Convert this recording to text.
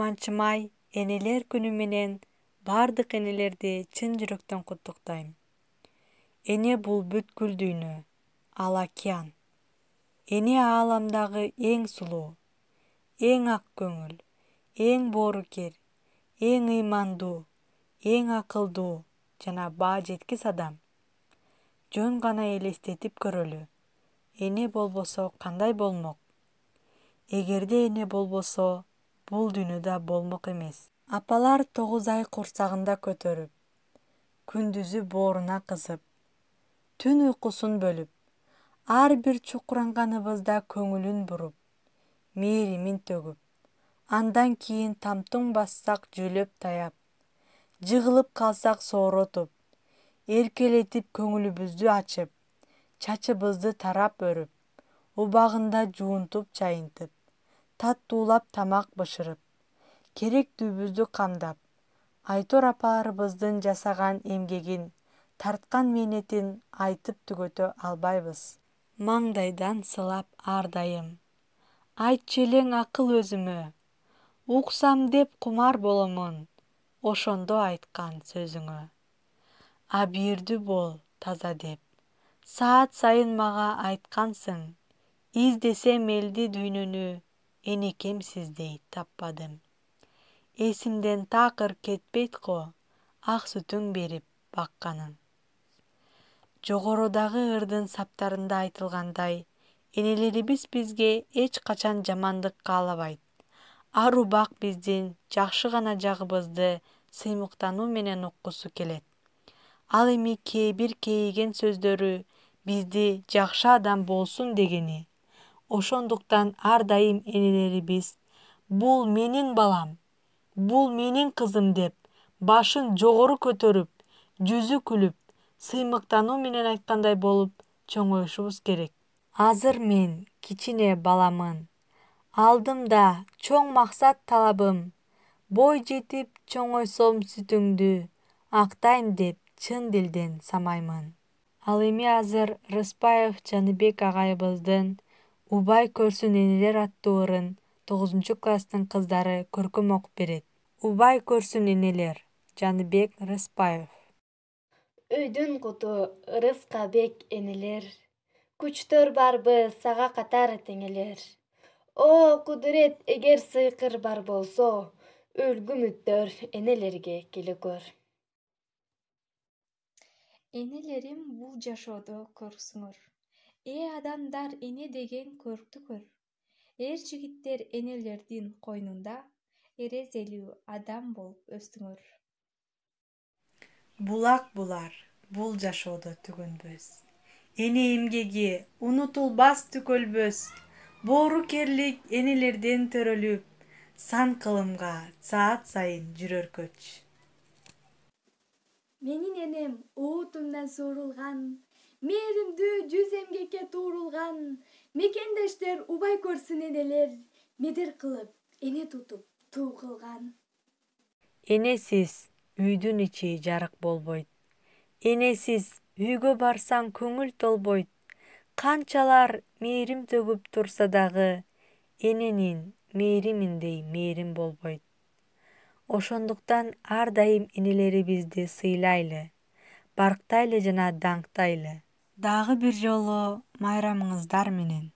Кубанчымай энелер күнү менен бардык энелерди чын жүрөктөн куттуктайм. Эне бул бүткүл дүйнө, ал океан. Эне ааламдагы эң сулуу, эң ак көңүл, эң боорукер, эң ыймандуу, эң акылдуу жана баа жеткис адам. Жөн гана элестетип көрөлү. Эне болбосо кандай болмок? Эгерде эне болбосо, бул дүйнөдө болмок эмес. Апалар 9 ай курсагында көтөрүп, күндүзү бооруна кызып, түн уйкусун бөлүп, ар бир чукуранганыбызда көңүлүн буруп, мээримин төгүп, андан кийин тамтың бассак жөлөп таяп, жыгылып калсак сооротуп, эркелетип көңүлүбүздү ачып, чачыбызды тарап өрүп, убагында жуунтуп чайынтып, таттуулап тамак бышырып, керектүүбүздү камдап, Айтор апаларыбыздын жасаган эмгегин, тарткан мээнетин айтып түгөтө албайбыз. Маңдайдан сылап ар дайым, айтчу элең акыл өзүмө, уксам деп кумар боломун, ошондо айткан сөзүңө. Абийирдүү бол, таза деп, саат сайын мага айткансың, издесем элди дүйнөнү, энекем сиздей таппадым. Эсимден такыр кетпейт го, ак сүтүң берип бакканың. Жогорудагы ырдын саптарында айтылгандай, энелерибиз бизге эч качан жамандык каалабайт. Ар убак биздин жакшы гана жагыбызды сыймыктануу менен уккусу келет. Ал эми кээ бир кейиген сөздөрү бизди жакшы адам болсун дегени. Ошондуктан ар дайым энелерибиз бул менин балам, бул менин кызым деп башын жогору көтөрүп, жүзү күлүп, сыймыктануу менен айткандай болуп чоңоюшубуз керек. Азыр мен кичине баламын, алдымда чоң максат талабым, бой жетип чоңойсом сүтүңдү, актайм деп чын дилден самаймын. Ал эми азыр Рыспаев Жаныбек агайыбыздын Убай көрсүн энелер аттуу ырын 9 класстын кыздары көркөм окуп берет. Убай көрсүн энелер. Жаныбек Рыспаев. Өйдүн куту ырыска бек энелер, күчтөр барбы сага катар теңелер. О кудурет эгер сыйкыр бар болсо, өлгүмүттөр энелерге келекөр. Энелерим бул жашоодо көрсүңөр. Адамдар эне деген көрктүкөр. Жигиттер энелердин койнунда эрезелүү адам болуп өстүңөр. Булак булар, бул жашоодо түгөнбөс. Эне эмгеги унутулбас түкөлбөс. Боорукерлик энелерден төрөлүп, сан кылымга саат сайын жүрөр көч. Менин энем оотундан суурулган, мээримдүү жүз эмгекке туурулган, мекендештер убай көрсүн энелер, медер кылып, эне тутуп, туу кылган. Энесиз үйдүн ичи жарык болбойт. Энесиз үйгө барсаң көңүл толбойт. Канчалар мээрим төгүп турса дагы, эненин мээриминдей мээрим болбойт. Ошондуктан ар дайым энелерибизди сыйлайлы, барктайлы жана даңктайлы. Дагы бир жолу майрамыңыздар менен.